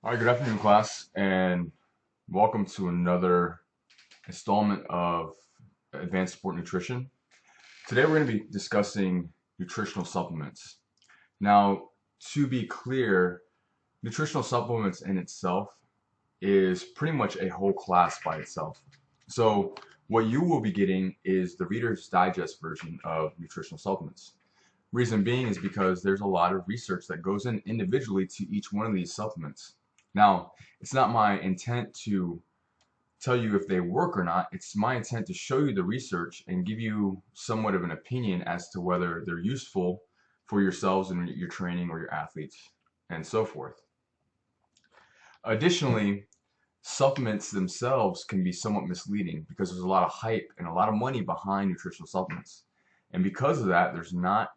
All right, good afternoon, class, and welcome to another installment of Advanced Sport Nutrition. Today, we're going to be discussing nutritional supplements. Now, to be clear, nutritional supplements in itself is pretty much a whole class by itself. So, what you will be getting is the Reader's Digest version of nutritional supplements. Reason being is because there's a lot of research that goes in individually to each one of these supplements. Now, it's not my intent to tell you if they work or not. It's my intent to show you the research and give you somewhat of an opinion as to whether they're useful for yourselves and your training or your athletes and so forth. Additionally, supplements themselves can be somewhat misleading because there's a lot of hype and a lot of money behind nutritional supplements. And because of that, there's not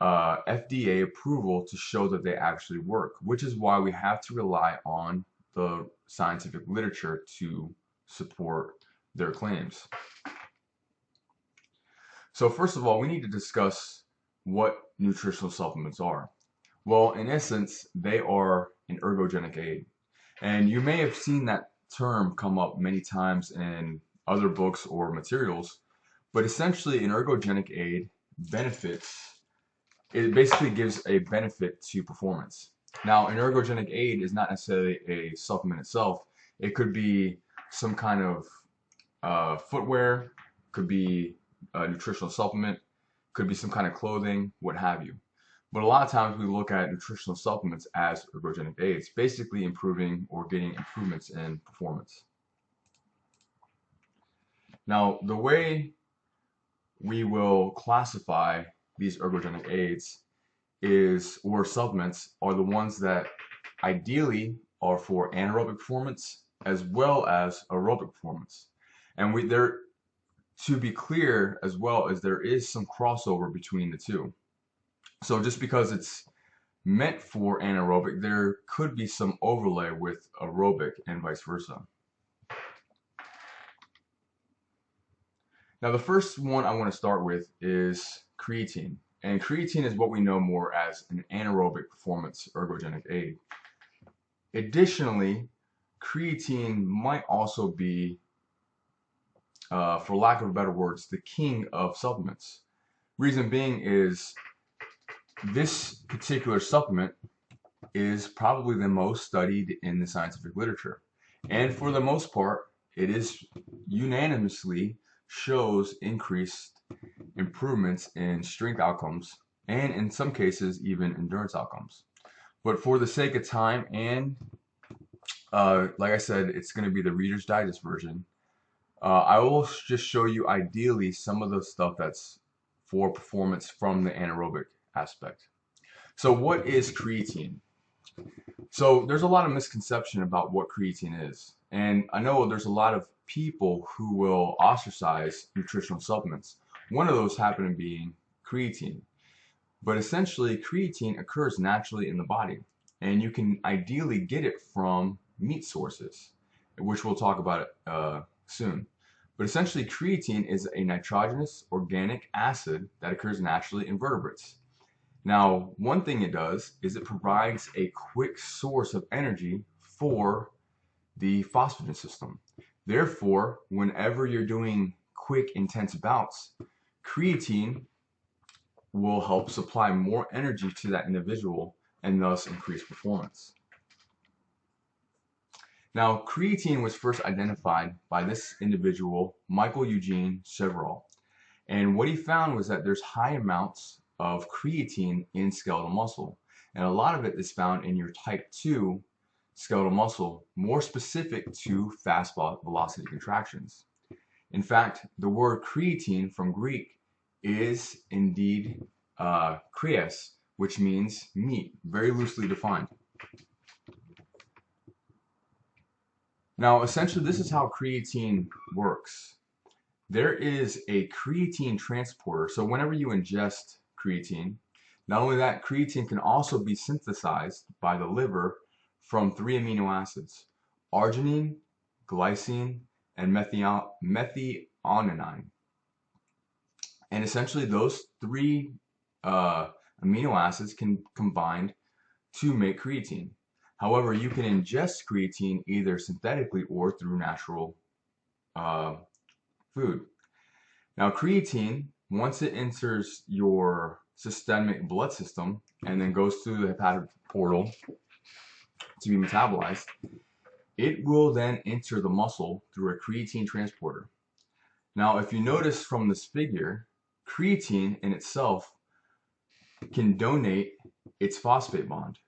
FDA approval to show that they actually work, which is why we have to rely on the scientific literature to support their claims. So first of all, we need to discuss what nutritional supplements are. Well, in essence, they are an ergogenic aid. And you may have seen that term come up many times in other books or materials, but essentially an ergogenic aid it basically gives a benefit to performance. Now, an ergogenic aid is not necessarily a supplement itself. It could be some kind of footwear, could be a nutritional supplement, could be some kind of clothing, what have you. But a lot of times we look at nutritional supplements as ergogenic aids, basically improving or getting improvements in performance. Now, the way we will classify these ergogenic aids or supplements are the ones that ideally are for anaerobic performance as well as aerobic performance. And to be clear as well, as there is some crossover between the two. So just because it's meant for anaerobic, there could be some overlay with aerobic and vice versa. Now, the first one I want to start with is creatine. And creatine is what we know more as an anaerobic performance ergogenic aid. Additionally, creatine might also be, for lack of better words, the king of supplements. Reason being is this particular supplement is probably the most studied in the scientific literature. And for the most part, it is unanimously shows increased improvements in strength outcomes and in some cases even endurance outcomes. But for the sake of time and like I said, it's going to be the Reader's Digest version. I will just show you ideally some of the stuff that's for performance from the anaerobic aspect. So what is creatine? So there's a lot of misconception about what creatine is. And I know there's a lot of people who will ostracize nutritional supplements. One of those happen to being creatine. But essentially, creatine occurs naturally in the body. And you can ideally get it from meat sources, which we'll talk about soon. But essentially, creatine is a nitrogenous organic acid that occurs naturally in vertebrates. Now, one thing it does is it provides a quick source of energy for the phosphagen system. Therefore, whenever you're doing quick, intense bouts, creatine will help supply more energy to that individual and thus increase performance. Now, creatine was first identified by this individual, Michael Eugene Chevreul. And what he found was that there's high amounts of creatine in skeletal muscle. And a lot of it is found in your type 2 skeletal muscle, more specific to fast velocity contractions. In fact, the word creatine from Greek is indeed kreas, which means meat, very loosely defined. Now, essentially, this is how creatine works. There is a creatine transporter. So whenever you ingest creatine, not only that, creatine can also be synthesized by the liver from 3 amino acids: arginine, glycine, and methionine. And essentially, those 3 amino acids can combine to make creatine. However, you can ingest creatine either synthetically or through natural food. Now, creatine, once it enters your systemic blood system and then goes through the hepatic portal to be metabolized, it will then enter the muscle through a creatine transporter. Now, if you notice from this figure, creatine in itself can donate its phosphate bond.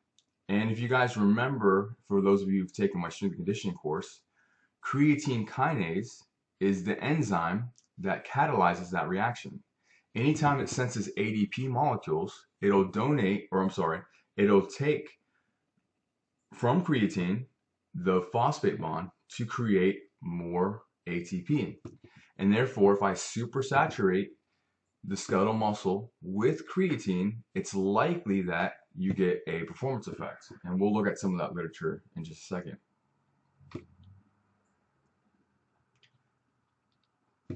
And if you guys remember, for those of you who've taken my strength and conditioning course, creatine kinase is the enzyme that catalyzes that reaction. Anytime it senses ADP molecules, it'll take from creatine the phosphate bond to create more ATP. And therefore, if I supersaturate the skeletal muscle with creatine, it's likely that you get a performance effect. And we'll look at some of that literature in just a second.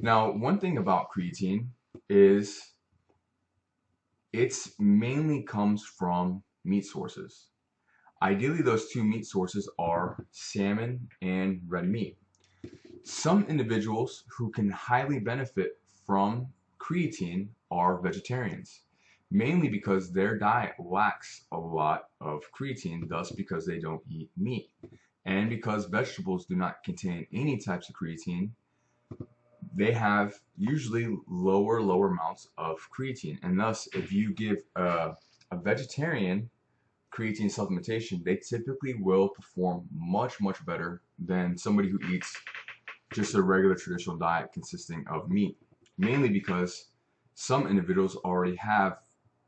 Now, one thing about creatine is it mainly comes from meat sources. Ideally, those two meat sources are salmon and red meat. Some individuals who can highly benefit from creatine are vegetarians, mainly because their diet lacks a lot of creatine, thus because they don't eat meat. And because vegetables do not contain any types of creatine, they have usually lower amounts of creatine. And thus, if you give a vegetarian creatine supplementation, they typically will perform much better than somebody who eats just a regular traditional diet consisting of meat, mainly because some individuals already have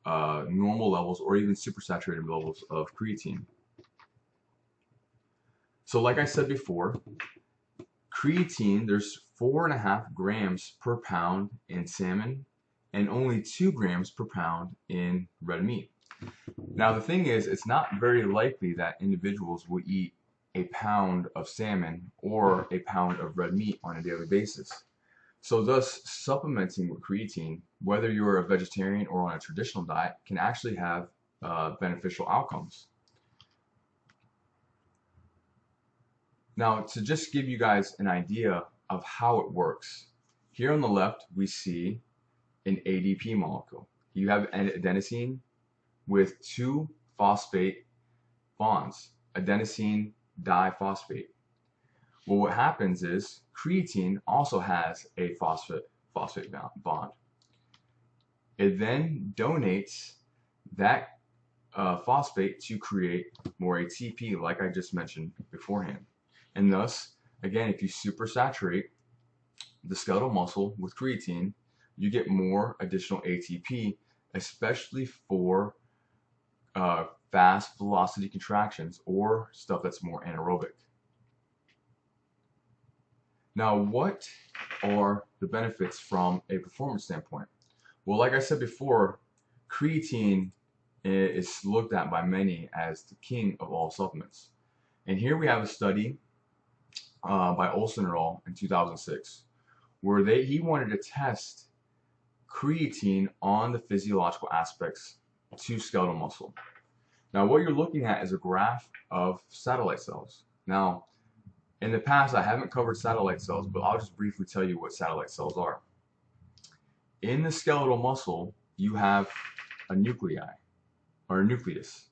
normal levels or even supersaturated levels of creatine. So like I said before, creatine, there's 4.5 grams per pound in salmon and only 2 grams per pound in red meat. Now the thing is, it's not very likely that individuals will eat a pound of salmon or a pound of red meat on a daily basis. So thus, supplementing with creatine, whether you're a vegetarian or on a traditional diet, can actually have beneficial outcomes. Now, to just give you guys an idea of how it works, here on the left, we see an ADP molecule. You have an adenosine with 2 phosphate bonds, adenosine diphosphate. Well, what happens is creatine also has a phosphate bond. It then donates that phosphate to create more ATP, like I just mentioned beforehand. And thus, again, if you supersaturate the skeletal muscle with creatine, you get more additional ATP, especially for fast velocity contractions or stuff that's more anaerobic. Now, what are the benefits from a performance standpoint? Well, like I said before, creatine is looked at by many as the king of all supplements. And here we have a study by Olson et al. In 2006, where he wanted to test creatine on the physiological aspects to skeletal muscle. Now, what you're looking at is a graph of satellite cells. Now, in the past, I haven't covered satellite cells, but I'll just briefly tell you what satellite cells are. In the skeletal muscle, you have a nuclei, or a nucleus.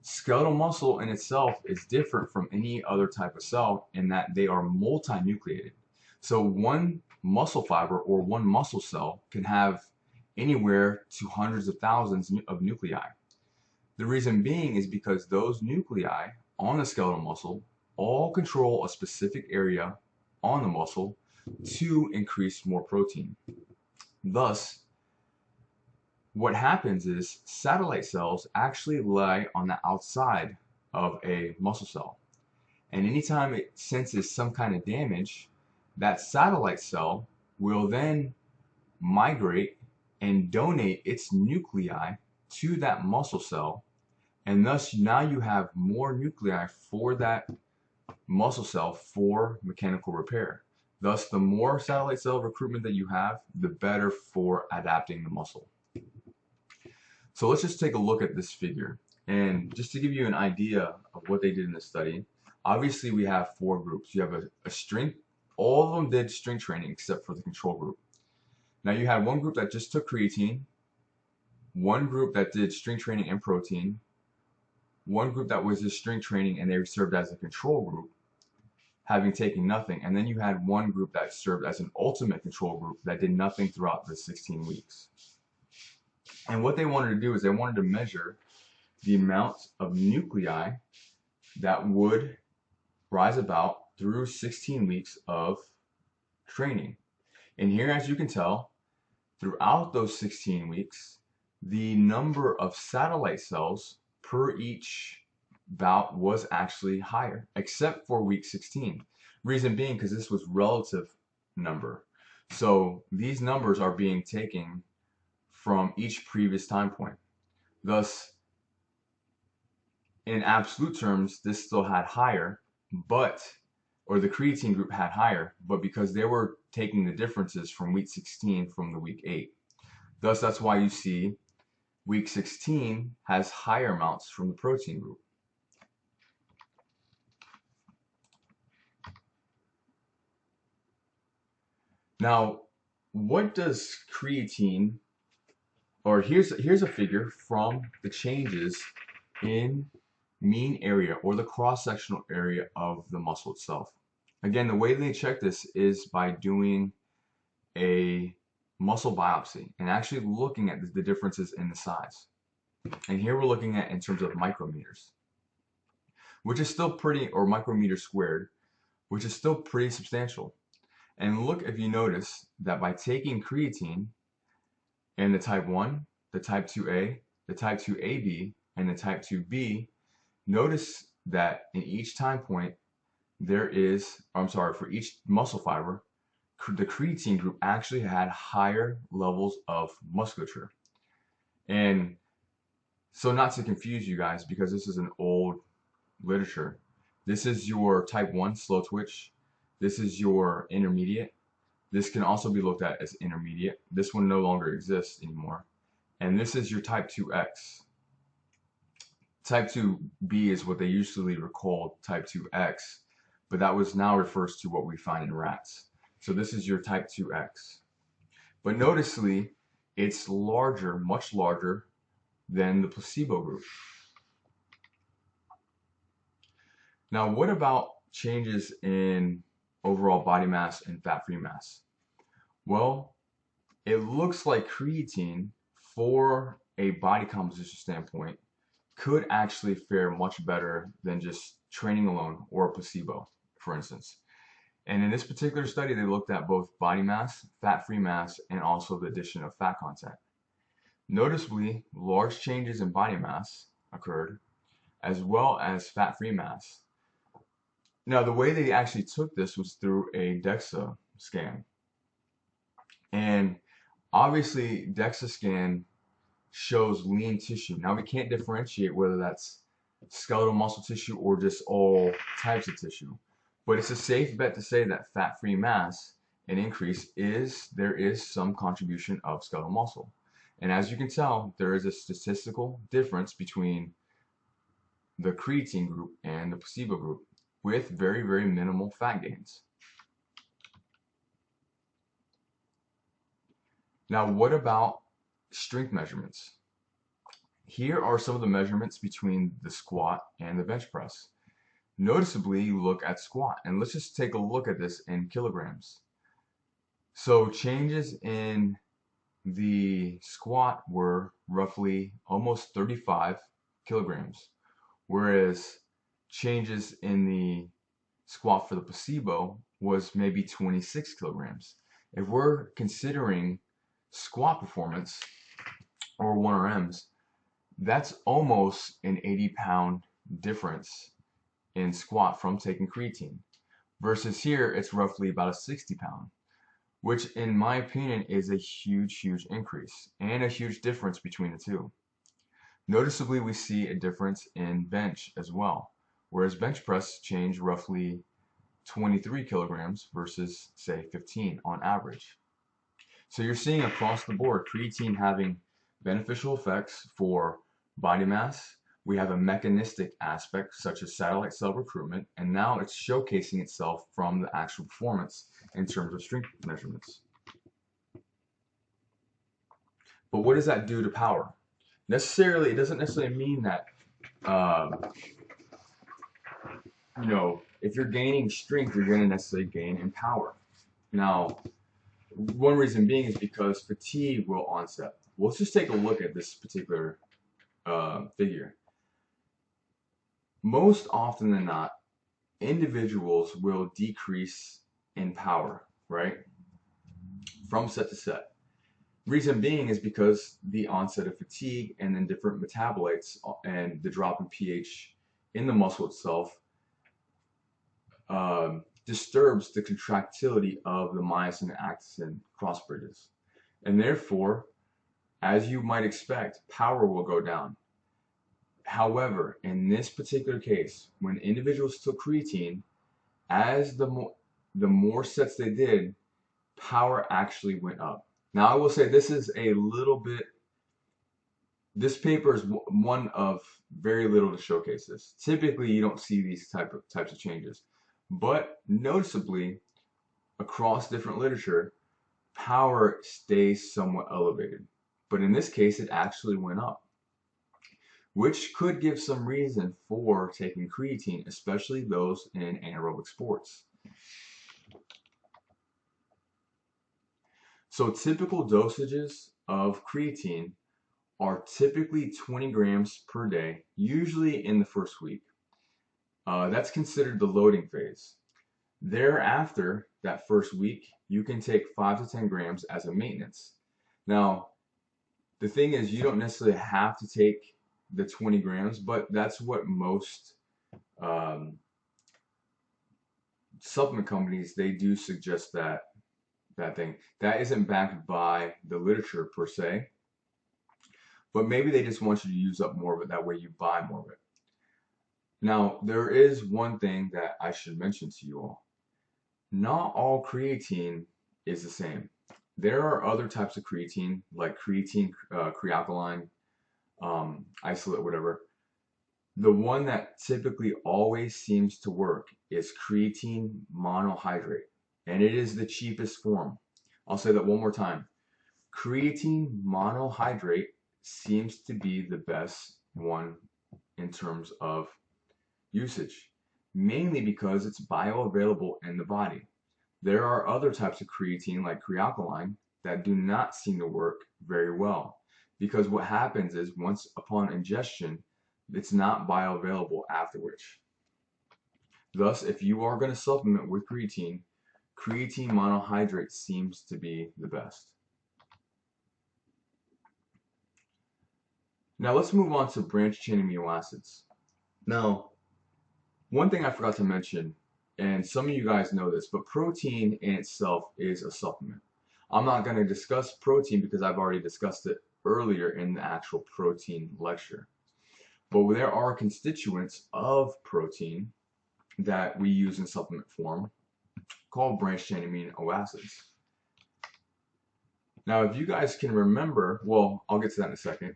Skeletal muscle in itself is different from any other type of cell in that they are multinucleated. So one muscle fiber or one muscle cell can have anywhere to hundreds of thousands of nuclei. The reason being is because those nuclei on the skeletal muscle all control a specific area on the muscle to increase more protein. Thus, what happens is satellite cells actually lie on the outside of a muscle cell. And anytime it senses some kind of damage, that satellite cell will then migrate and donate its nuclei to that muscle cell. And thus now you have more nuclei for that muscle cell for mechanical repair. Thus, the more satellite cell recruitment that you have, the better for adapting the muscle. So let's just take a look at this figure. And just to give you an idea of what they did in this study, obviously we have four groups. You have a strength, all of them did strength training except for the control group. Now you had one group that just took creatine, one group that did strength training and protein, one group that was just strength training and they served as a control group, having taken nothing. And then you had one group that served as an ultimate control group that did nothing throughout the 16 weeks. And what they wanted to do is they wanted to measure the amount of nuclei that would rise about through 16 weeks of training. And here, as you can tell, throughout those 16 weeks, the number of satellite cells per each bout was actually higher, except for week 16. Reason being because this was relative number. So these numbers are being taken from each previous time point. Thus, in absolute terms, this still had higher, or the creatine group had higher, but because they were taking the differences from week 16 from the week 8. Thus, that's why you see week 16 has higher amounts from the protein group. Now, what does creatine, or here's a figure from the changes in mean area or the cross-sectional area of the muscle itself. Again, the way they check this is by doing a muscle biopsy and actually looking at the differences in the size. And here we're looking at in terms of micrometers, which is still pretty, or micrometer squared, which is still pretty substantial. And look, if you notice that by taking creatine and the type 1, the type 2A, the type 2AB, and the type 2B, notice that in each time point, for each muscle fiber, the creatine group actually had higher levels of musculature. And so, not to confuse you guys, because this is an old literature, this is your type 1 slow twitch, this is your intermediate, this can also be looked at as intermediate, this one no longer exists anymore, and this is your type 2X. Type 2B is what they usually recall type 2X, but that was now refers to what we find in rats. So this is your type 2X. But noticeably, it's larger, much larger than the placebo group. Now, what about changes in overall body mass and fat-free mass? Well, it looks like creatine, for a body composition standpoint, could actually fare much better than just training alone or a placebo, for instance. And in this particular study, they looked at both body mass, fat-free mass, and also the addition of fat content. Noticeably, large changes in body mass occurred, as well as fat-free mass. Now, the way they actually took this was through a DEXA scan. And obviously, DEXA scan shows lean tissue. Now, we can't differentiate whether that's skeletal muscle tissue or just all types of tissue. But it's a safe bet to say that fat-free mass, an increase, there is some contribution of skeletal muscle. And as you can tell, there is a statistical difference between the creatine group and the placebo group, with very, very minimal fat gains. Now, what about strength measurements? Here are some of the measurements between the squat and the bench press. Noticeably, you look at squat, and let's just take a look at this in kilograms. So changes in the squat were roughly almost 35 kilograms, whereas changes in the squat for the placebo was maybe 26 kilograms. If we're considering squat performance, or 1RMs, that's almost an 80-pound difference in squat from taking creatine, versus here it's roughly about a 60-pound, which in my opinion is a huge increase and a huge difference between the two. Noticeably, we see a difference in bench as well, whereas bench press changed roughly 23 kilograms versus, say, 15 on average. So you're seeing across the board creatine having beneficial effects for body mass, We have a mechanistic aspect such as satellite cell recruitment, and now it's showcasing itself from the actual performance in terms of strength measurements. But what does that do to power? It doesn't necessarily mean that, if you're gaining strength, you're going to necessarily gain in power. Now, one reason being is because fatigue will onset. Well, let's just take a look at this particular figure. Most often than not, individuals will decrease in power, right? From set to set. Reason being is because the onset of fatigue and then different metabolites and the drop in pH in the muscle itself disturbs the contractility of the myosin and actin cross bridges. And therefore, as you might expect, power will go down. However, in this particular case, when individuals took creatine, as the more sets they did, power actually went up. Now, I will say this is a little bit, this paper is one of very little to showcase this. Typically, you don't see these types of changes. But noticeably, across different literature, power stays somewhat elevated. But in this case, it actually went up, which could give some reason for taking creatine, especially those in anaerobic sports. So typical dosages of creatine are typically 20 grams per day, usually in the first week. That's considered the loading phase. Thereafter, that first week, you can take 5 to 10 grams as a maintenance. Now, the thing is, you don't necessarily have to take the 20 grams, but that's what most supplement companies, they do suggest that thing. That isn't backed by the literature per se, but maybe they just want you to use up more of it, that way you buy more of it. Now, there is one thing that I should mention to you all. Not all creatine is the same. There are other types of creatine, like creatine, crealkaline, isolate, whatever. The one that typically always seems to work is creatine monohydrate, and it is the cheapest form. I'll say that one more time. Creatine monohydrate seems to be the best one in terms of usage, mainly because it's bioavailable in the body. There are other types of creatine, like crealkaline, that do not seem to work very well, because what happens is once upon ingestion, it's not bioavailable afterwards. Thus, if you are going to supplement with creatine, creatine monohydrate seems to be the best. Now let's move on to branched chain amino acids. Now, one thing I forgot to mention, and some of you guys know this, but protein in itself is a supplement. I'm not going to discuss protein because I've already discussed it earlier in the actual protein lecture. But there are constituents of protein that we use in supplement form called branched chain amino acids. Now, if you guys can remember, well, I'll get to that in a second.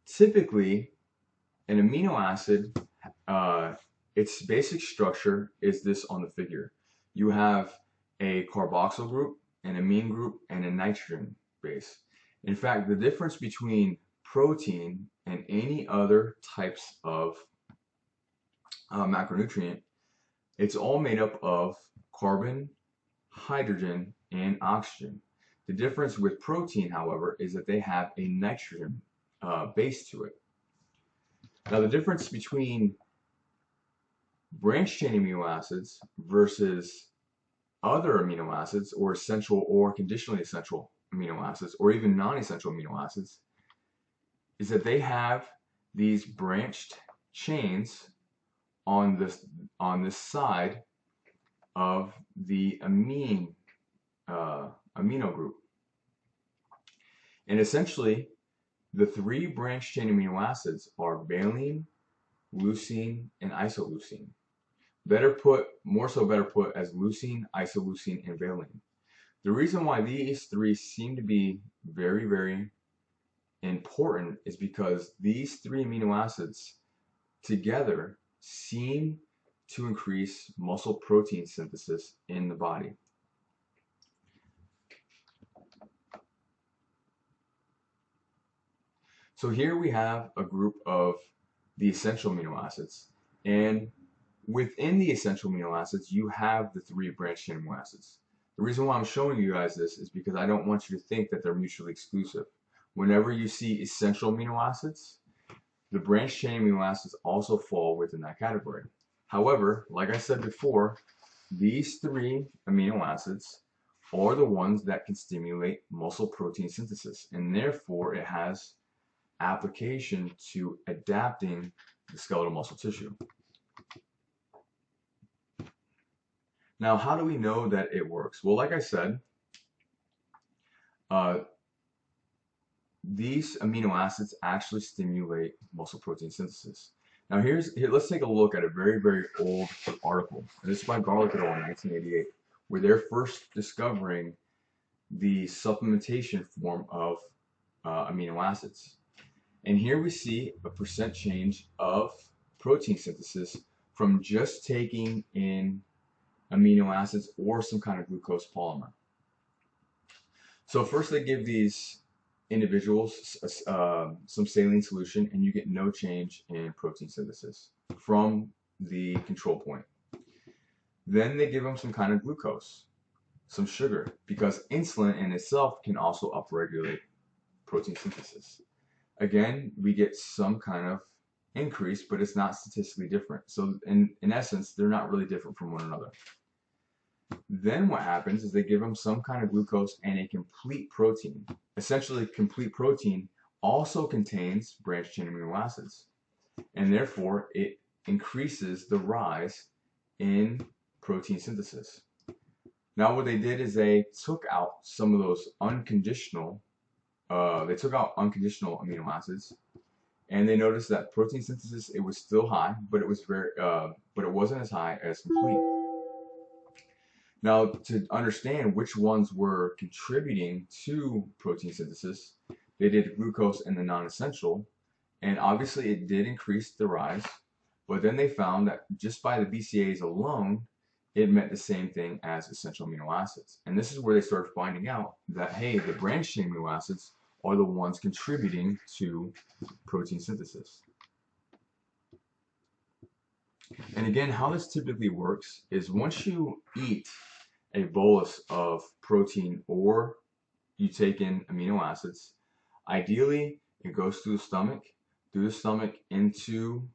Typically, an amino acid, its basic structure is this on the figure. You have a carboxyl group, an amine group, and a nitrogen base. In fact, the difference between protein and any other types of macronutrient, it's all made up of carbon, hydrogen, and oxygen. The difference with protein, however, is that they have a nitrogen base to it. Now, the difference between branched chain amino acids versus other amino acids, or essential or conditionally essential amino acids, or even non-essential amino acids, is that they have these branched chains on this side of the amino group. And essentially, the three branched chain amino acids are valine, leucine, and isoleucine. Better put as leucine, isoleucine, and valine. The reason why these three seem to be very, very important is because these three amino acids together seem to increase muscle protein synthesis in the body. So here we have a group of the essential amino acids, and within the essential amino acids, you have the three branched chain amino acids. The reason why I'm showing you guys this is because I don't want you to think that they're mutually exclusive. Whenever you see essential amino acids, the branched chain amino acids also fall within that category. However, like I said before, these three amino acids are the ones that can stimulate muscle protein synthesis, and therefore it has application to adapting the skeletal muscle tissue. Now, how do we know that it works? Well, like I said, these amino acids actually stimulate muscle protein synthesis. Now, let's take a look at a very, very old article. And this is by Garlic et al. In 1988, where they're first discovering the supplementation form of amino acids. And here we see a percent change of protein synthesis from just taking in amino acids or some kind of glucose polymer. So first they give these individuals some saline solution, and you get no change in protein synthesis from the control point. Then they give them some kind of glucose, some sugar, because insulin in itself can also upregulate protein synthesis. Again, we get some kind of increase, but it's not statistically different. So in essence, they're not really different from one another. Then what happens is they give them some kind of glucose and a complete protein. Essentially, complete protein also contains branched chain amino acids, and therefore it increases the rise in protein synthesis. Now what they did is they took out some of those unconditional amino acids, and they noticed that protein synthesis, it was still high, but it wasn't as high as complete. Now, to understand which ones were contributing to protein synthesis, they did glucose and the non-essential, and obviously it did increase the rise, but then they found that just by the BCAAs alone, it meant the same thing as essential amino acids. And this is where they started finding out that, hey, the branched chain amino acids are the ones contributing to protein synthesis. And again, how this typically works is once you eat a bolus of protein or you take in amino acids, ideally it goes through the stomach into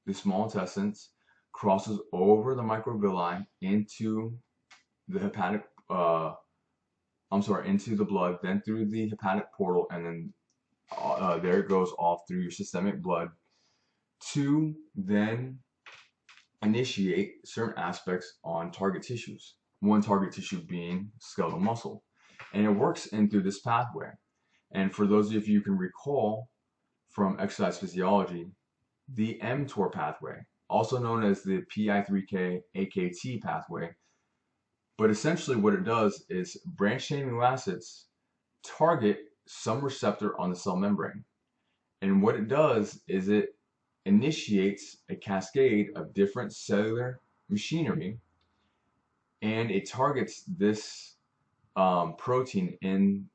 the small intestines, crosses over the microvilli into the into the blood, then through the hepatic portal, and then there it goes off through your systemic blood to then initiate certain aspects on target tissues. One target tissue being skeletal muscle. And it works in through this pathway. And for those of you who can recall from exercise physiology, the mTOR pathway, also known as the PI3K AKT pathway, but essentially what it does is branched chain amino acids target some receptor on the cell membrane. And what it does is it initiates a cascade of different cellular machinery, and it targets this protein in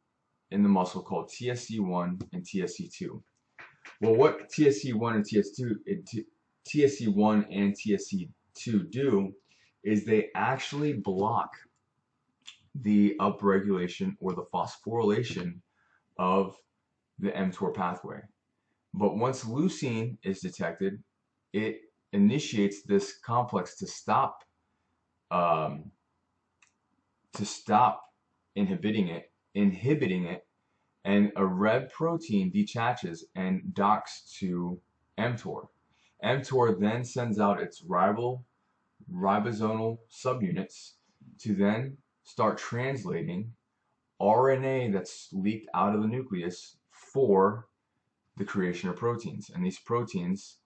the muscle called TSC1 and TSC2. Well, what TSC1 and TSC2 do is they actually block the upregulation or the phosphorylation of the mTOR pathway. But once leucine is detected, it initiates this complex to stop inhibiting it, and a red protein detaches and docks to mTOR. mTOR then sends out its ribosomal subunits to then start translating RNA that's leaked out of the nucleus for the creation of proteins. And these proteins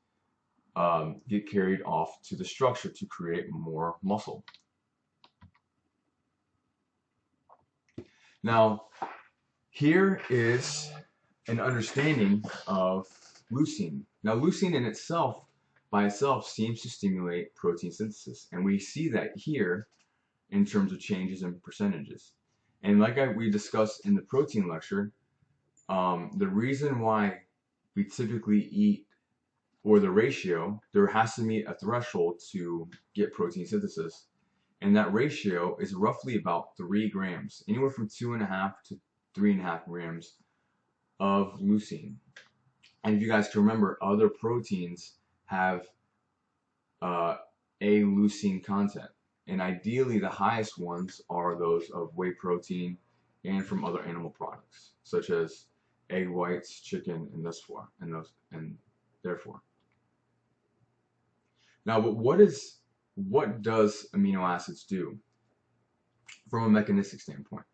get carried off to the structure to create more muscle. Now, here is an understanding of leucine. Now, leucine in itself, by itself, seems to stimulate protein synthesis, and we see that here in terms of changes in percentages. And like we discussed in the protein lecture, the reason why we typically eat, or the ratio, there has to meet a threshold to get protein synthesis. And that ratio is roughly about 3 grams, anywhere from 2.5 to 3.5 grams of leucine. And if you guys can remember, other proteins have a leucine content. And ideally, the highest ones are those of whey protein and from other animal products, such as egg whites, chicken, and therefore. Now, what does amino acids do from a mechanistic standpoint?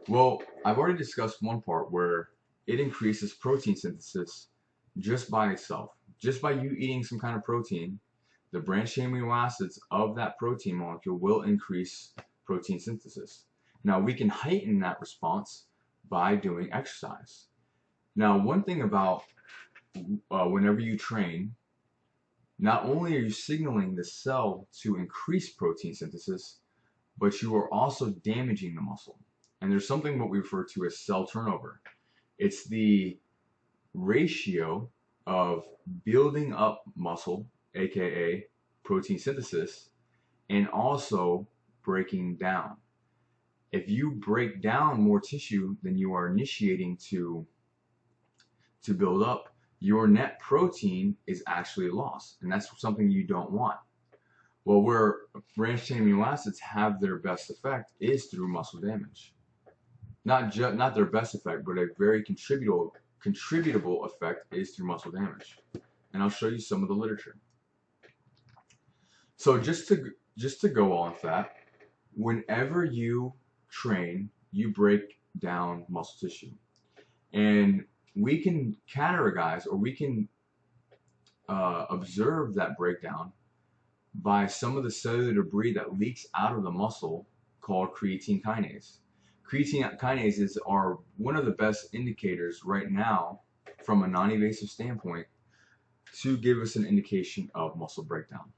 Well, I've already discussed one part where it increases protein synthesis just by itself. Just by you eating some kind of protein, the branched chain amino acids of that protein molecule will increase protein synthesis. Now, we can heighten that response by doing exercise. Now, one thing about whenever you train, not only are you signaling the cell to increase protein synthesis, but you are also damaging the muscle. And there's something what we refer to as cell turnover. It's the ratio of building up muscle, aka protein synthesis, and also breaking down. If you break down more tissue than you are initiating to build up, your net protein is actually lost, and that's something you don't want. Well, where branched chain amino acids have their best effect is through muscle damage. Not their best effect, but a very contributable effect is through muscle damage. And I'll show you some of the literature. So just to go off that, whenever you train, you break down muscle tissue, and we can categorize, or we can observe that breakdown by some of the cellular debris that leaks out of the muscle called creatine kinase. Creatine kinases are one of the best indicators right now from a non-invasive standpoint to give us an indication of muscle breakdown.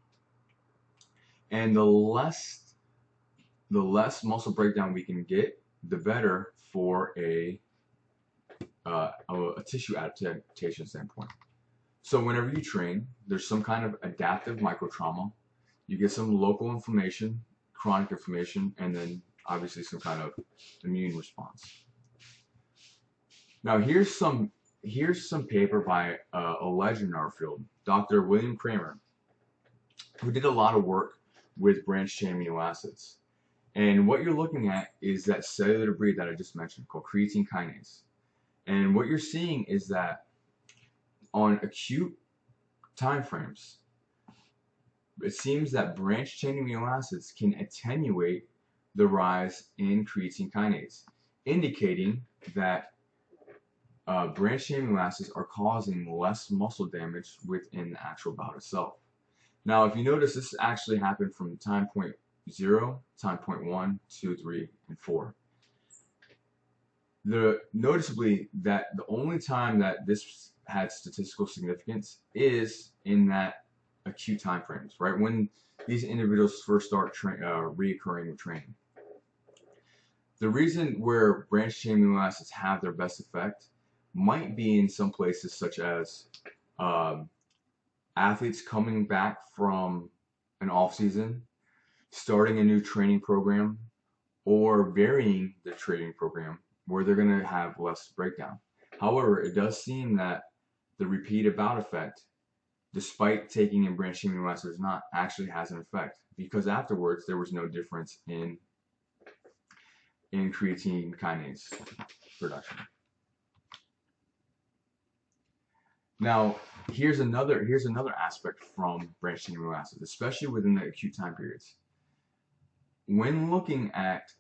And the less muscle breakdown we can get, the better for a tissue adaptation standpoint. So whenever you train, there's some kind of adaptive microtrauma. You get some local inflammation, chronic inflammation, and then obviously some kind of immune response. Now here's some paper by a legend in our field, Dr. William Kramer, who did a lot of work with branched chain amino acids. And what you're looking at is that cellular debris that I just mentioned called creatine kinase. And what you're seeing is that on acute time frames, it seems that branched chain amino acids can attenuate the rise in creatine kinase, indicating that branched chain amino acids are causing less muscle damage within the actual bout itself. Now, if you notice, this actually happened from time point 0, time point 1, 2, 3, and 4. Noticeably that the only time that this had statistical significance is in that acute time frames, right when these individuals first start reoccurring with training. The reason where branched chain amino acids have their best effect might be in some places such as athletes coming back from an off season, starting a new training program, or varying the training program where they're going to have less breakdown. However, it does seem that the repeated bout effect, despite taking in branched chain amino acids, not actually has an effect, because afterwards there was no difference in creatine kinase production. Now, here's another aspect from branched chain amino acids, especially within the acute time periods. When looking at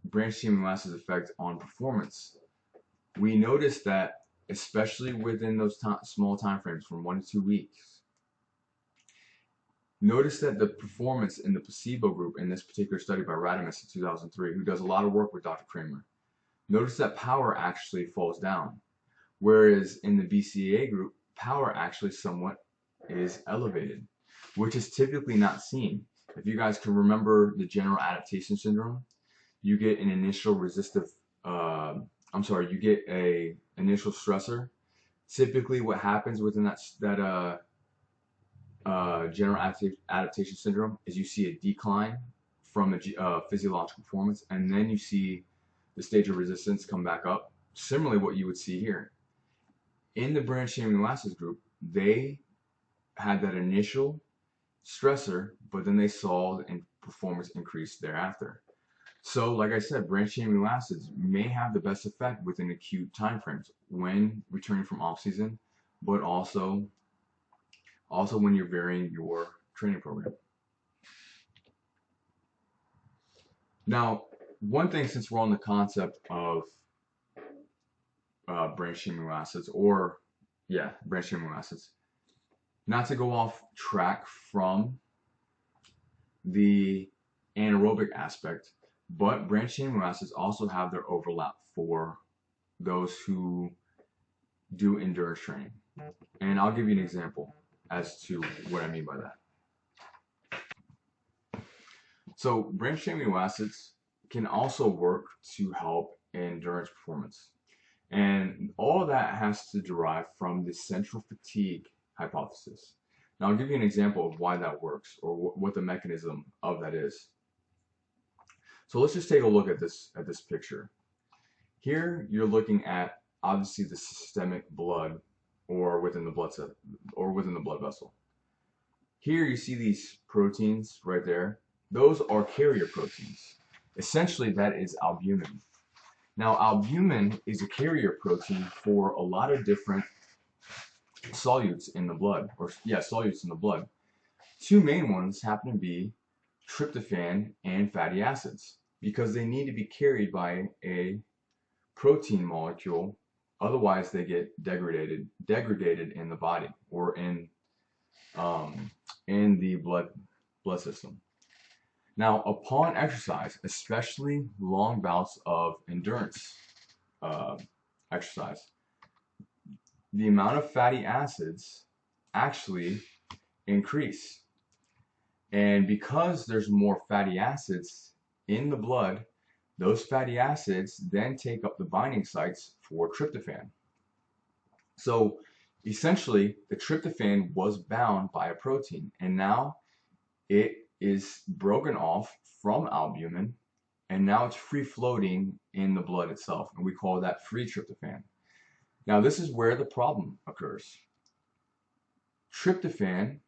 branched chain amino acids' effect on performance, we notice that especially within those small time frames from 1 to 2 weeks, notice that the performance in the placebo group in this particular study by Radamus in 2003, who does a lot of work with Dr. Kramer, notice that power actually falls down. Whereas in the BCAA group, power actually somewhat is elevated, which is typically not seen. If you guys can remember the general adaptation syndrome, you get an initial resistive, you get a initial stressor. Typically what happens within that general adaptation syndrome is you see a decline from a physiological performance, and then you see the stage of resistance come back up. Similarly, what you would see here. In the branched-chain amino acids group, they had that initial stressor, but then they saw the performance increase thereafter. So, like I said, branched-chain amino acids may have the best effect within acute timeframes when returning from off-season, but also when you're varying your training program. Now, one thing, since we're on the concept of branched-chain amino acids, branched-chain amino acids, not to go off track from the anaerobic aspect, but branched-chain amino acids also have their overlap for those who do endurance training. And I'll give you an example as to what I mean by that. So branched-chain amino acids can also work to help endurance performance. And all of that has to derive from the central fatigue hypothesis. Now I'll give you an example of why that works, or what the mechanism of that is. So let's just take a look at this picture. Here you're looking at obviously the systemic blood, or within the blood vessel. Here you see these proteins right there. Those are carrier proteins. Essentially, that is albumin. Now, albumin is a carrier protein for a lot of different solutes in the blood, solutes in the blood. Two main ones happen to be tryptophan and fatty acids, because they need to be carried by a protein molecule. Otherwise, they get degraded in the body, or in the blood system. Now, upon exercise, especially long bouts of endurance exercise, the amount of fatty acids actually increase. And because there's more fatty acids in the blood, those fatty acids then take up the binding sites for tryptophan. So essentially, the tryptophan was bound by a protein, and now it is broken off from albumin, and now it's free floating in the blood itself, and we call that free tryptophan. Now this is where the problem occurs. Tryptophan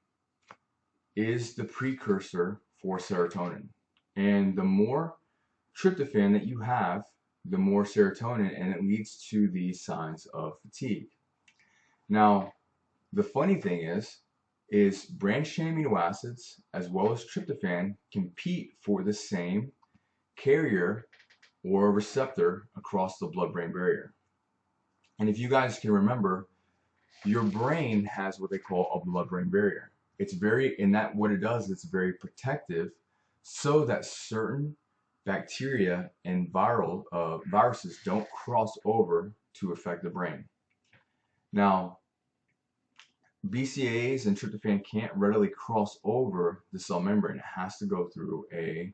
is the precursor for serotonin, and the more tryptophan that you have, the more serotonin, and it leads to these signs of fatigue. Now the funny thing is branched-chain amino acids as well as tryptophan compete for the same carrier or receptor across the blood-brain barrier. And if you guys can remember, your brain has what they call a blood-brain barrier. What it does, it's very protective, so that certain bacteria and viruses don't cross over to affect the brain. Now, BCAAs and tryptophan can't readily cross over the cell membrane. It has to go through a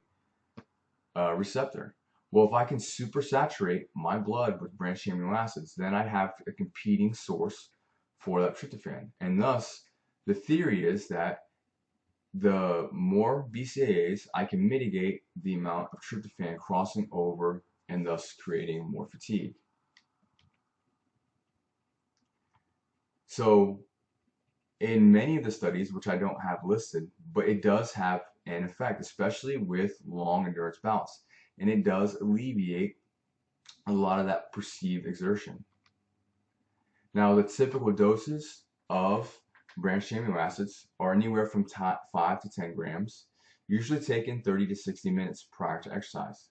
receptor. Well, if I can supersaturate my blood with branched-chain amino acids, then I have a competing source for that tryptophan. And thus, the theory is that the more BCAAs, I can mitigate the amount of tryptophan crossing over, and thus creating more fatigue. So in many of the studies, which I don't have listed, but it does have an effect, especially with long endurance bouts, and it does alleviate a lot of that perceived exertion. Now, the typical doses of branched-chain amino acids are anywhere from 5 to 10 grams, usually taken 30 to 60 minutes prior to exercise.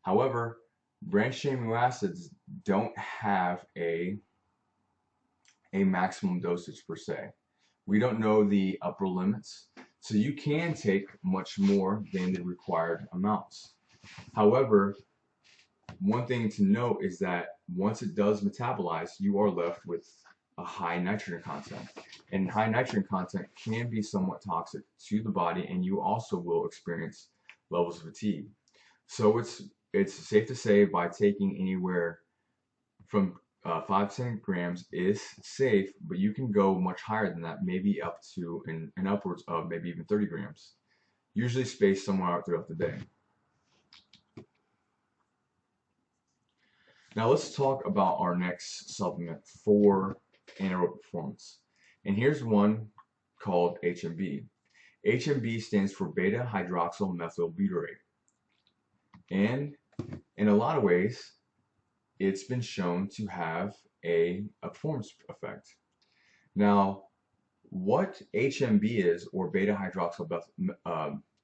However, branched-chain amino acids don't have a maximum dosage per se. We don't know the upper limits, so you can take much more than the required amounts. However, one thing to note is that once it does metabolize, you are left with a high nitrogen content. And high nitrogen content can be somewhat toxic to the body, and you also will experience levels of fatigue. So it's safe to say by taking anywhere from 5 to 10 grams is safe, but you can go much higher than that, maybe up to and upwards of maybe even 30 grams, usually spaced somewhere out throughout the day. Now let's talk about our next supplement for anaerobic performance. And here's one called HMB. HMB stands for beta hydroxyl methyl butyrate. And in a lot of ways, it's been shown to have a performance effect. Now, what HMB is, or beta hydroxyl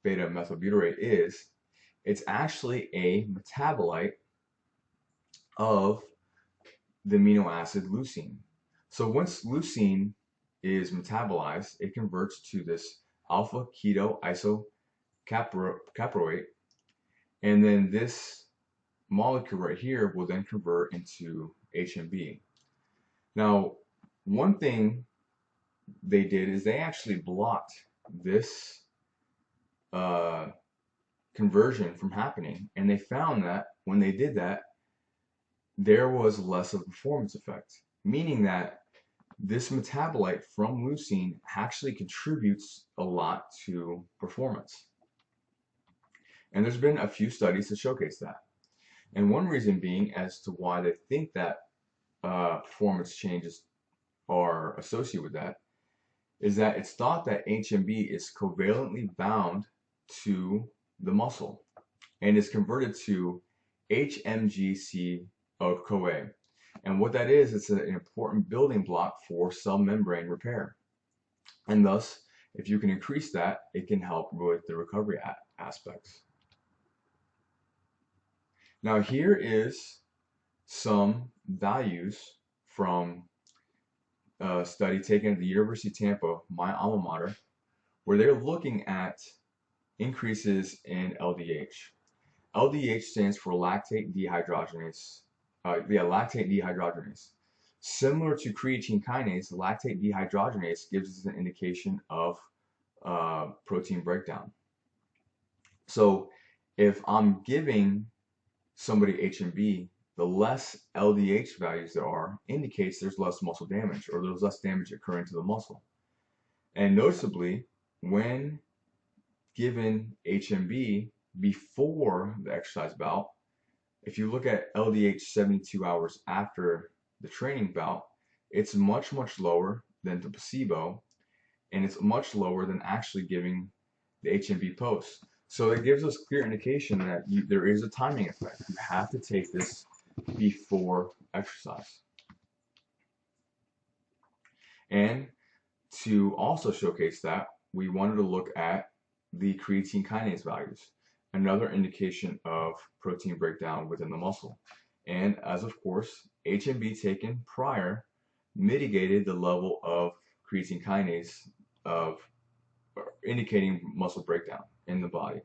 beta methyl butyrate is, it's actually a metabolite of the amino acid leucine. So once leucine is metabolized, it converts to this alpha keto isocaproate, and then this molecule right here will then convert into HMB. Now, one thing they did is they actually blocked this conversion from happening, and they found that when they did that, there was less of a performance effect, meaning that this metabolite from leucine actually contributes a lot to performance. And there's been a few studies to showcase that. And one reason being as to why they think that performance changes are associated with that is that it's thought that HMB is covalently bound to the muscle and is converted to HMGC-CoA. And what that is, it's an important building block for cell membrane repair. And thus, if you can increase that, it can help with the recovery aspects. Now here is some values from a study taken at the University of Tampa, my alma mater, where they're looking at increases in LDH. LDH stands for lactate dehydrogenase. Lactate dehydrogenase. Similar to creatine kinase, lactate dehydrogenase gives us an indication of protein breakdown. So if I'm giving somebody HMB, the less LDH values there are indicates there's less muscle damage, or there's less damage occurring to the muscle. And noticeably, when given HMB before the exercise bout, if you look at LDH 72 hours after the training bout, it's much lower than the placebo, and it's much lower than actually giving the HMB post. So it gives us clear indication that there is a timing effect. You have to take this before exercise. And to also showcase that, we wanted to look at the creatine kinase values, another indication of protein breakdown within the muscle. And as of course, HMB taken prior mitigated the level of creatine kinase of indicating muscle breakdown in the body.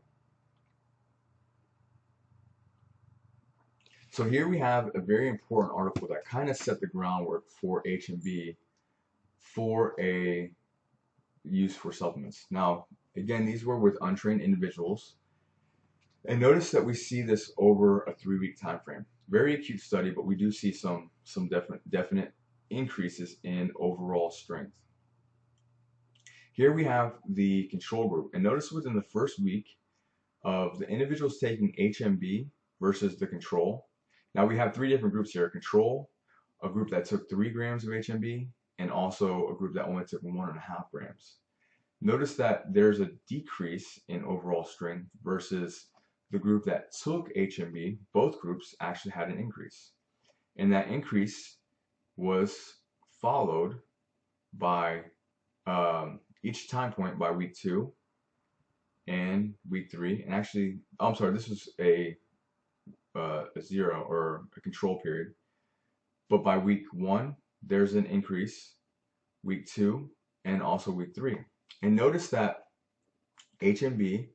So here we have a very important article that kind of set the groundwork for HMB for a use for supplements. Now, again, these were with untrained individuals. And notice that we see this over a 3-week time frame. Very acute study, but we do see some definite increases in overall strength. Here we have the control group. And notice within the first week of the individuals taking HMB versus the control. Now we have 3 different groups here. Control, a group that took 3 grams of HMB, and also a group that only took 1.5 grams. Notice that there's a decrease in overall strength versus the group that took HMB. Both groups actually had an increase. And that increase was followed by each time point by week 2 and week 3. And actually, I'm sorry, this was a 0 or a control period. But by week 1, there's an increase, week 2, and also week 3. And notice that HMB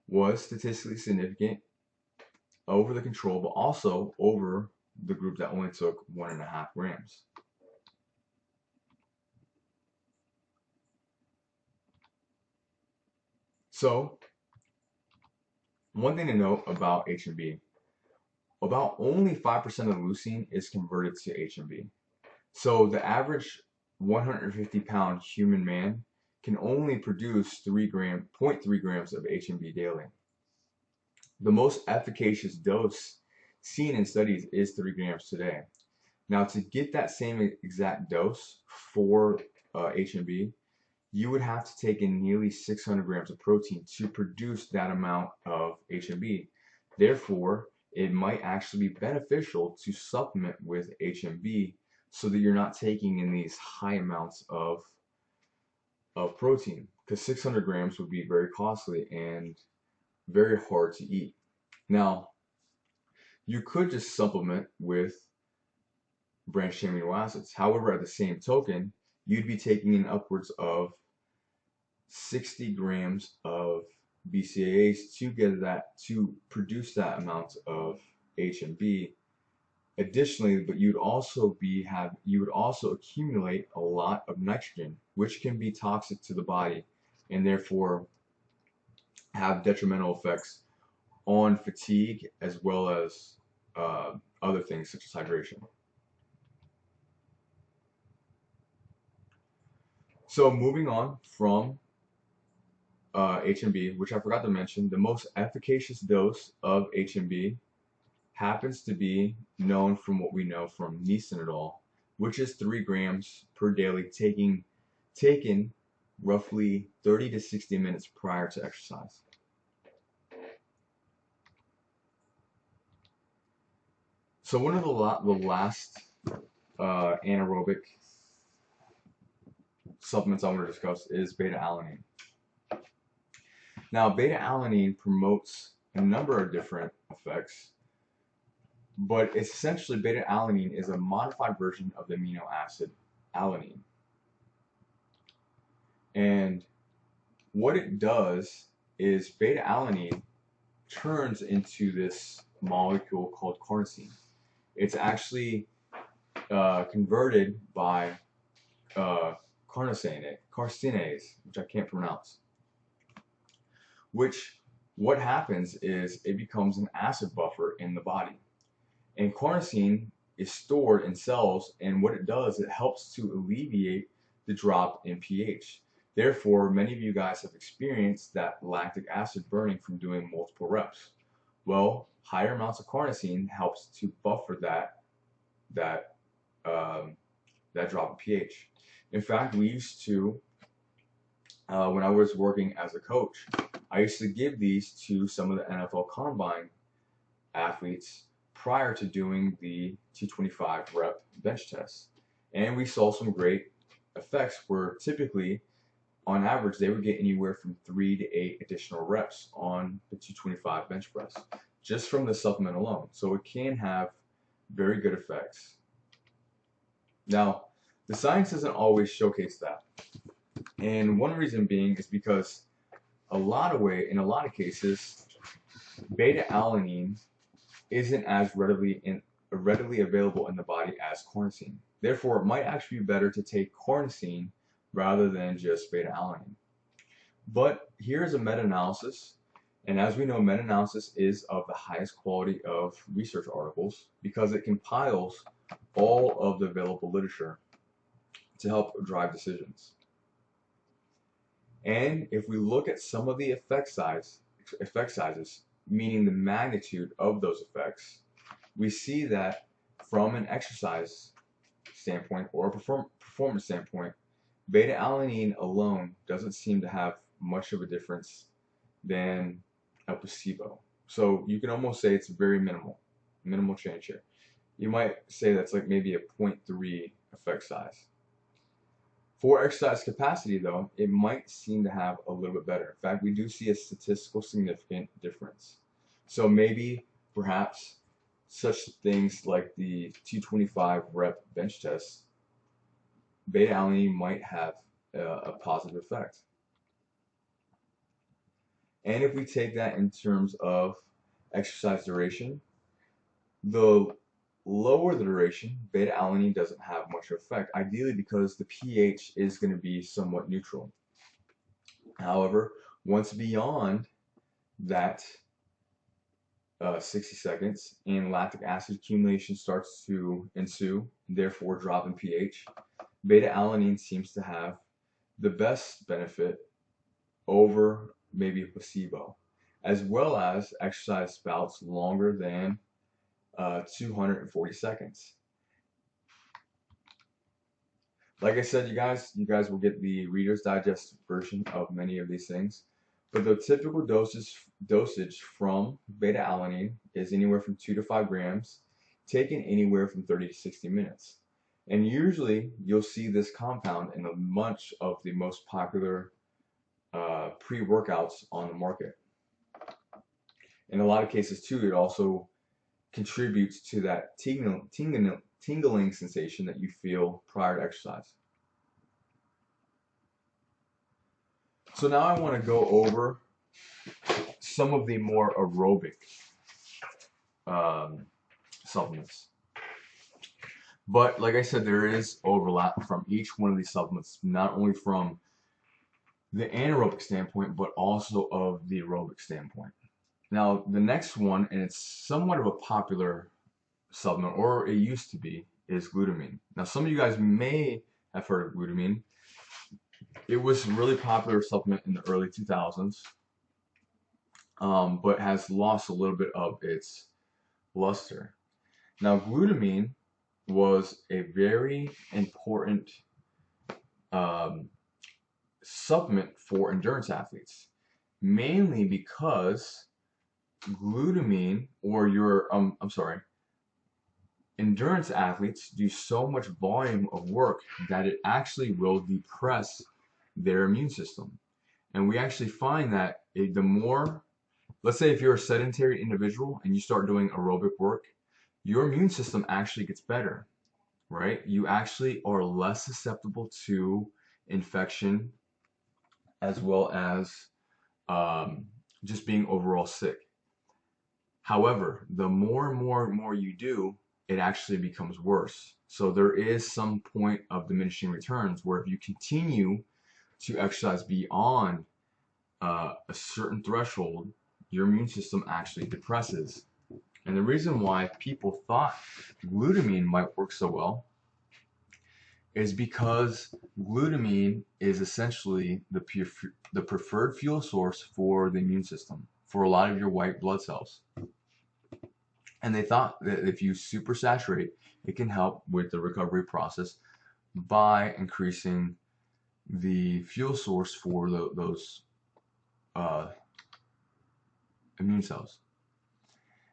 was statistically significant over the control, but also over the group that only took 1.5 grams. So one thing to note about H&B, about only 5% of leucine is converted to H&B. So the average 150-pound human man can only produce 0.3 grams of H&B daily. The most efficacious dose seen in studies is 3 grams today. Now, to get that same exact dose for H&B, you would have to take in nearly 600 grams of protein to produce that amount of H&B. Therefore, it might actually be beneficial to supplement with H&B so that you're not taking in these high amounts of protein, because 600 grams would be very costly and very hard to eat. Now, you could just supplement with branched chain amino acids. However, at the same token, you'd be taking in upwards of 60 grams of BCAAs to produce that amount of H&B. Additionally, but you would also accumulate a lot of nitrogen, which can be toxic to the body and therefore have detrimental effects on fatigue as well as other things such as hydration. So moving on from H&B, which I forgot to mention, the most efficacious dose of H&B happens to be known from what we know from nisinidol, which is 3 grams per daily, taken roughly 30 to 60 minutes prior to exercise. So one of the last anaerobic supplements I want to discuss is beta-alanine. Now, beta-alanine promotes a number of different effects, but essentially beta-alanine is a modified version of the amino acid alanine. And what it does is beta-alanine turns into this molecule called carnosine. It's actually converted by carnosinase, which I can't pronounce. What happens is it becomes an acid buffer in the body. And carnosine is stored in cells, and what it does, it helps to alleviate the drop in pH. Therefore, many of you guys have experienced that lactic acid burning from doing multiple reps. Well, higher amounts of carnosine helps to buffer that drop in pH. In fact, we used to, when I was working as a coach, I used to give these to some of the NFL Combine athletes prior to doing the 225 rep bench test. And we saw some great effects where typically, on average, they would get anywhere from 3 to 8 additional reps on the 225 bench press, just from the supplement alone. So it can have very good effects. Now, the science doesn't always showcase that. And one reason being is because in a lot of cases, beta-alanine isn't as readily available in the body as carnosine. Therefore, it might actually be better to take carnosine rather than just beta-alanine. But here's a meta-analysis, and as we know, meta-analysis is of the highest quality of research articles because it compiles all of the available literature to help drive decisions. And if we look at some of the effect sizes, meaning the magnitude of those effects, we see that from an exercise standpoint or a performance standpoint, beta-alanine alone doesn't seem to have much of a difference than a placebo. So you can almost say it's very minimal change here. You might say that's like maybe a 0.3 effect size. For exercise capacity, though, it might seem to have a little bit better. In fact, we do see a statistical significant difference. So maybe, perhaps, such things like the 225 rep bench test, beta-alanine might have a positive effect. And if we take that in terms of exercise duration. The lower the duration, beta-alanine doesn't have much effect, ideally because the pH is going to be somewhat neutral. However, once beyond that 60 seconds and lactic acid accumulation starts to ensue, therefore drop in pH, beta-alanine seems to have the best benefit over maybe a placebo, as well as exercise bouts longer than 240 seconds. Like I said, you guys will get the Reader's Digest version of many of these things. But the typical dosage from beta-alanine is anywhere from 2 to 5 grams, taken anywhere from 30 to 60 minutes. And usually you'll see this compound in much of the most popular pre-workouts on the market. In a lot of cases too, it also contributes to that tingling sensation that you feel prior to exercise. So now I want to go over some of the more aerobic supplements. But like I said, there is overlap from each one of these supplements, not only from the anaerobic standpoint, but also of the aerobic standpoint. Now, the next one, and it's somewhat of a popular supplement, or it used to be, is glutamine. Now, some of you guys may have heard of glutamine. It was a really popular supplement in the early 2000s, but has lost a little bit of its luster. Now, glutamine was a very important supplement for endurance athletes, mainly because glutamine, or endurance athletes do so much volume of work that it actually will depress their immune system. And we actually find that the more, let's say if you're a sedentary individual and you start doing aerobic work, your immune system actually gets better, right? You actually are less susceptible to infection, as well as just being overall sick. However, the more and more you do, it actually becomes worse. So there is some point of diminishing returns where if you continue to exercise beyond a certain threshold, your immune system actually depresses. And the reason why people thought glutamine might work so well is because glutamine is essentially the preferred fuel source for the immune system, for a lot of your white blood cells. And they thought that if you supersaturate, it can help with the recovery process by increasing the fuel source for those immune cells.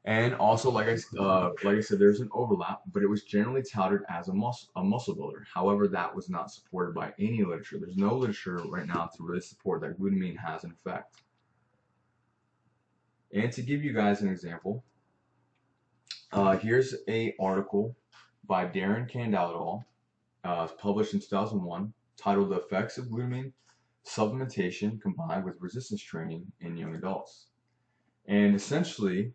And also, like I said, there's an overlap, but it was generally touted as a muscle builder. However, that was not supported by any literature. There's no literature right now to really support that glutamine has an effect. And to give you guys an example, here's an article by Darren Kandal et al., published in 2001, titled "The Effects of Glutamine Supplementation Combined with Resistance Training in Young Adults." And essentially,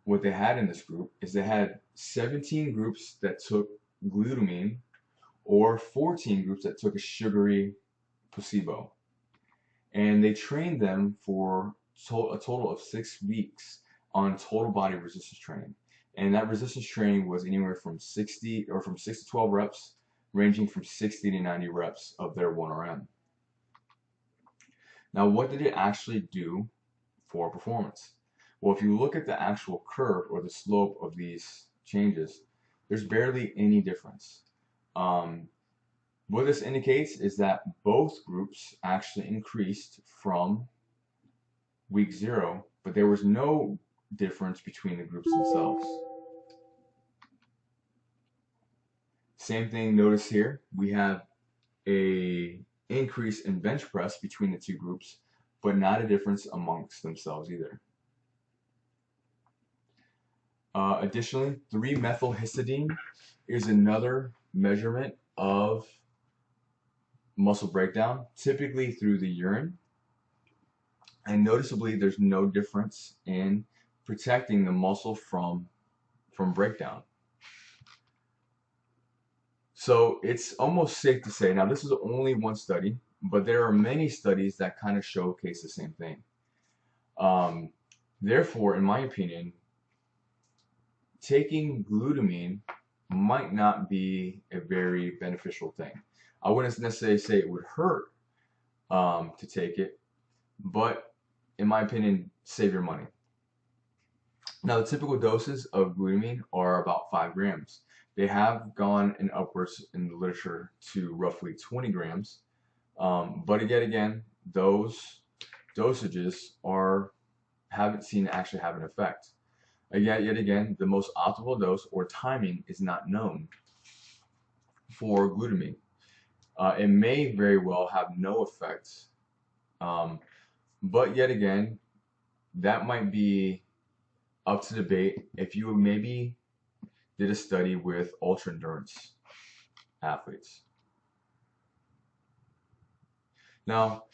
what they had in this group is they had 17 groups that took glutamine, or 14 groups that took a sugary placebo. And they trained them for a total of 6 weeks on total body resistance training. And that resistance training was anywhere from 6 to 12 reps, ranging from 60 to 90 reps of their 1RM. Now, what did it actually do for performance? Well, if you look at the actual curve or the slope of these changes, there's barely any difference. What this indicates is that both groups actually increased from week 0, but there was no difference between the groups themselves. Same thing, notice here, we have an increase in bench press between the two groups, but not a difference amongst themselves either. Additionally, 3-methylhistidine is another measurement of muscle breakdown, typically through the urine. And noticeably, there's no difference in protecting the muscle from breakdown. So it's almost safe to say, now this is only one study, but there are many studies that kind of showcase the same thing. Therefore, in my opinion, taking glutamine might not be a very beneficial thing. I wouldn't necessarily say it would hurt to take it, but in my opinion, save your money. Now, the typical doses of glutamine are about 5 grams. They have gone in upwards in the literature to roughly 20 grams. But again, those dosages haven't seen to actually have an effect. Yet again, the most optimal dose or timing is not known for glutamine. It may very well have no effect, but yet again, that might be up to debate if you maybe did a study with ultra endurance athletes. Now,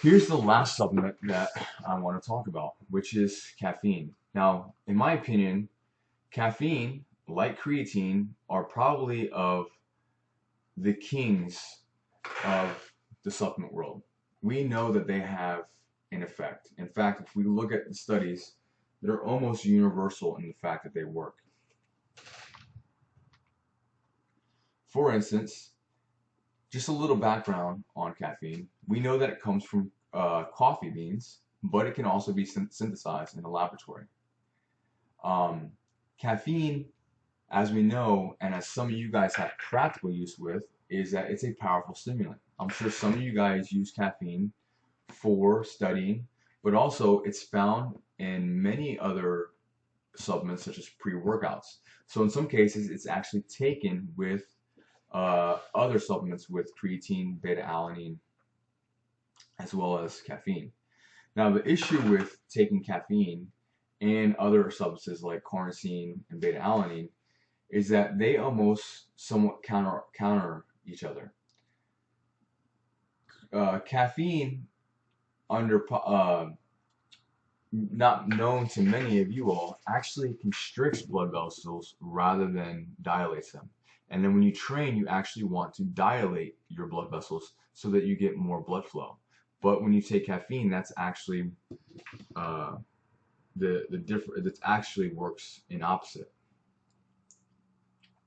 here's the last supplement that I want to talk about, which is caffeine. Now, in my opinion, caffeine, like creatine, are probably of the kings of the supplement world. We know that they have an effect. In fact, if we look at the studies, they're almost universal in the fact that they work. For instance, just a little background on caffeine. We know that it comes from coffee beans, but it can also be synthesized in a laboratory. Caffeine, as we know, and as some of you guys have practical use with, is that it's a powerful stimulant. I'm sure some of you guys use caffeine for studying, but also it's found in many other supplements such as pre-workouts. So in some cases, it's actually taken with other supplements with creatine, beta-alanine, as well as caffeine. Now, the issue with taking caffeine and other substances like carnosine and beta-alanine is that they almost somewhat counter each other. Caffeine, not known to many of you all, actually constricts blood vessels rather than dilates them. And then when you train, you actually want to dilate your blood vessels so that you get more blood flow. But when you take caffeine, that's actually it actually works in opposite.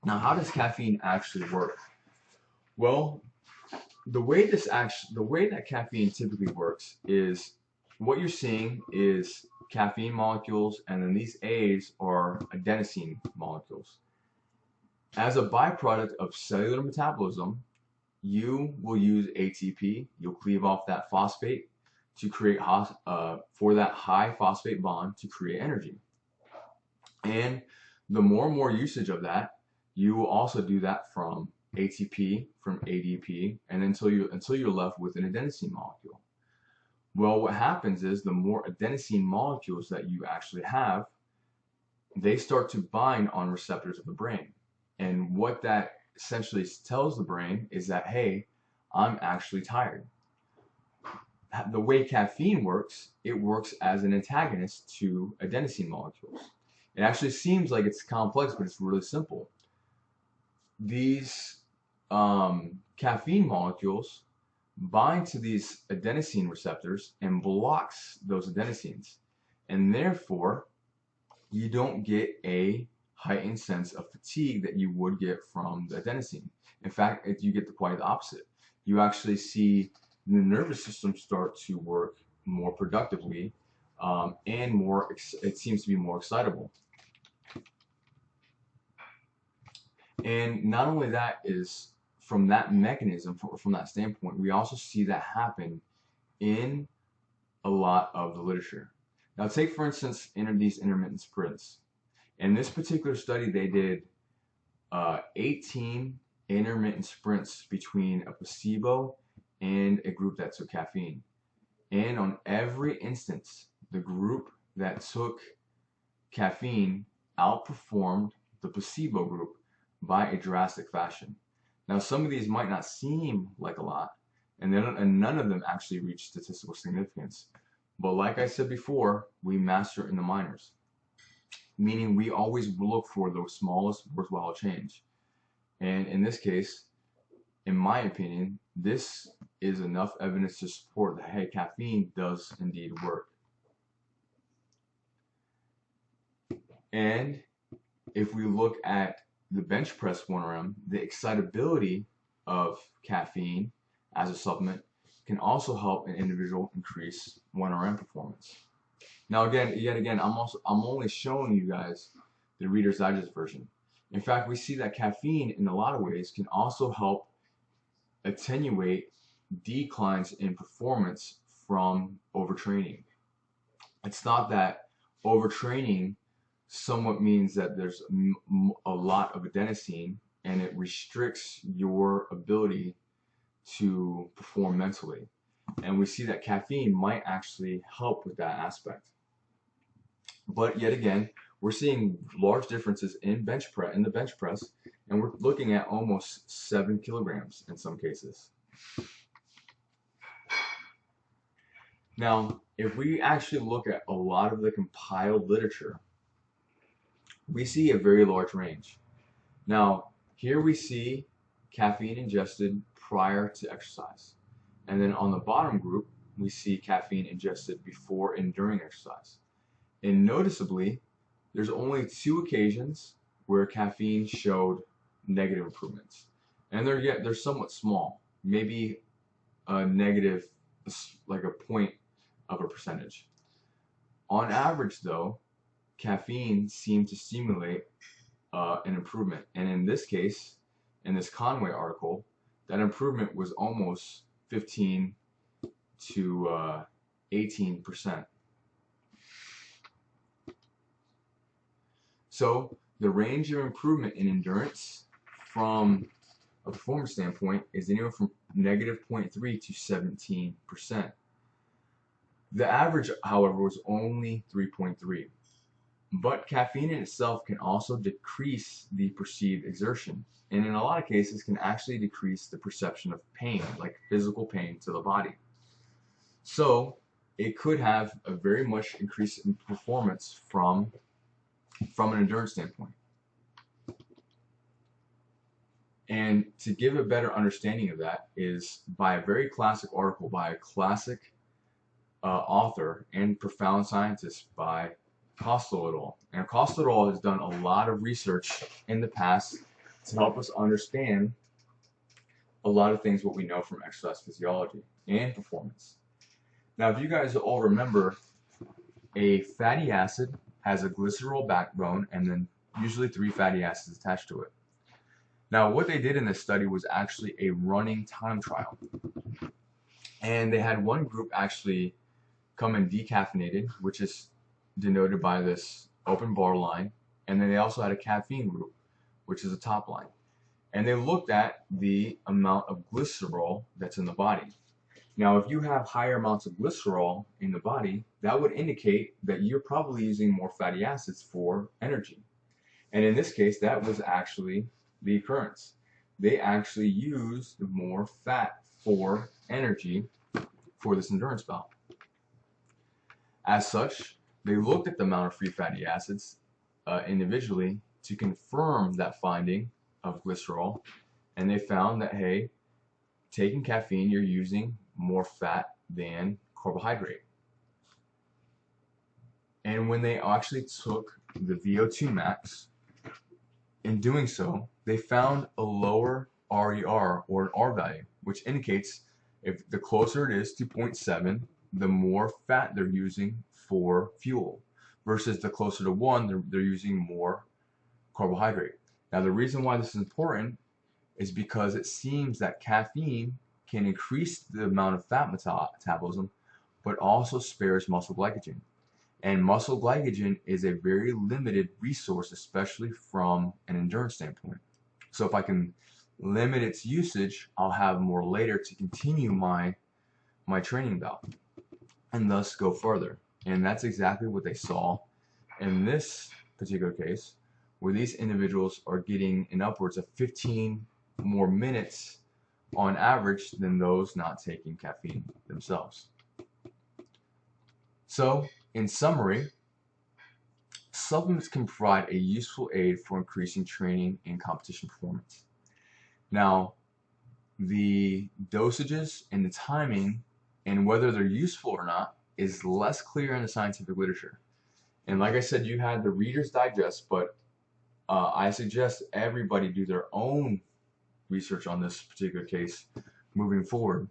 Now, how does caffeine actually work? Well, the way that caffeine typically works is what you're seeing is caffeine molecules, and then these A's are adenosine molecules. As a byproduct of cellular metabolism, you will use ATP. You'll cleave off that phosphate to create for that high phosphate bond to create energy. And the more and more usage of that, you will also do that from ATP, from ADP, and until you're left with an adenosine molecule. Well, what happens is the more adenosine molecules that you actually have, they start to bind on receptors of the brain. And what that essentially tells the brain is that, hey, I'm actually tired. The way caffeine works, it works as an antagonist to adenosine molecules. It actually seems like it's complex, but it's really simple. These caffeine molecules bind to these adenosine receptors and blocks those adenosines. And therefore, you don't get a heightened sense of fatigue that you would get from the adenosine. In fact, you get quite the opposite. You actually see the nervous system start to work more productively and it seems to be more excitable. And not only that is from that mechanism, from that standpoint, we also see that happen in a lot of the literature. Now take, for instance, these intermittent sprints. In this particular study, they did 18 intermittent sprints between a placebo and a group that took caffeine. And on every instance, the group that took caffeine outperformed the placebo group by a drastic fashion. Now, some of these might not seem like a lot, and none of them actually reached statistical significance. But like I said before, we master in the minors, meaning we always look for the smallest worthwhile change. And in this case, in my opinion, this is enough evidence to support that, hey, caffeine does indeed work. And if we look at the bench press 1RM, the excitability of caffeine as a supplement can also help an individual increase 1RM performance. Now yet again, I'm only showing you guys the Reader's Digest version. In fact, we see that caffeine in a lot of ways can also help attenuate declines in performance from overtraining. It's not that overtraining somewhat means that there's a lot of adenosine and it restricts your ability to perform mentally. And we see that caffeine might actually help with that aspect. But yet again, we're seeing large differences in the bench press, and we're looking at almost 7 kilograms in some cases. Now, if we actually look at a lot of the compiled literature, we see a very large range. Now, here we see caffeine ingested prior to exercise. And then on the bottom group, we see caffeine ingested before and during exercise. And noticeably, there's only 2 occasions where caffeine showed negative improvements. And they're somewhat small, maybe a negative, like a point of a percentage. On average, though, caffeine seemed to stimulate an improvement. And in this case, in this Conway article, that improvement was almost 15 to 18%. So the range of improvement in endurance from a performance standpoint is anywhere from negative 0.3 to 17%. The average, however, was only 3.3. But caffeine in itself can also decrease the perceived exertion, and in a lot of cases can actually decrease the perception of pain, like physical pain to the body. So it could have a very much increase in performance from an endurance standpoint. And to give a better understanding of that is by a very classic article by a classic author and profound scientist by Costello et al. And Costello et al. Has done a lot of research in the past to help us understand a lot of things what we know from exercise physiology and performance. Now, if you guys all remember, a fatty acid has a glycerol backbone and then usually 3 fatty acids attached to it. Now, what they did in this study was actually a running time trial. And they had one group actually come in decaffeinated, which is denoted by this open bar line, and then they also had a caffeine group, which is a top line. And they looked at the amount of glycerol that's in the body. Now, if you have higher amounts of glycerol in the body, that would indicate that you're probably using more fatty acids for energy. And in this case, that was actually the occurrence. They actually used more fat for energy for this endurance bout. As such, they looked at the amount of free fatty acids individually to confirm that finding of glycerol, and they found that, hey, taking caffeine, you're using more fat than carbohydrate. And when they actually took the VO2 max, in doing so, they found a lower RER, or an R value, which indicates if the closer it is to 0.7, the more fat they're using for fuel, versus the closer to 1, they're using more carbohydrate. Now, the reason why this is important is because it seems that caffeine can increase the amount of fat metabolism, but also spares muscle glycogen. And muscle glycogen is a very limited resource, especially from an endurance standpoint. So if I can limit its usage, I'll have more later to continue my training bout and thus go further. And that's exactly what they saw in this particular case, where these individuals are getting in upwards of 15 more minutes on average than those not taking caffeine themselves. So, in summary, supplements can provide a useful aid for increasing training and competition performance. Now, the dosages and the timing and whether they're useful or not is less clear in the scientific literature. And like I said, you had the Reader's Digest, but I suggest everybody do their own research on this particular case moving forward.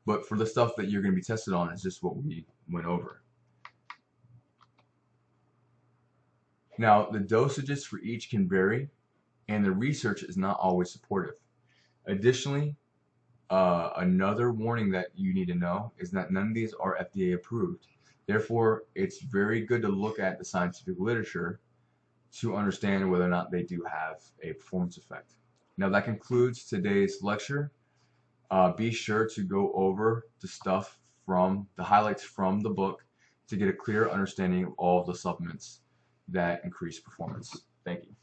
But for the stuff that you're going to be tested on, it's just what we went over. Now, the dosages for each can vary, and the research is not always supportive. Additionally, another warning that you need to know is that none of these are FDA approved. Therefore, it's very good to look at the scientific literature to understand whether or not they do have a performance effect. Now, that concludes today's lecture. Be sure to go over the stuff from the highlights from the book to get a clear understanding of all of the supplements that increase performance. Thank you.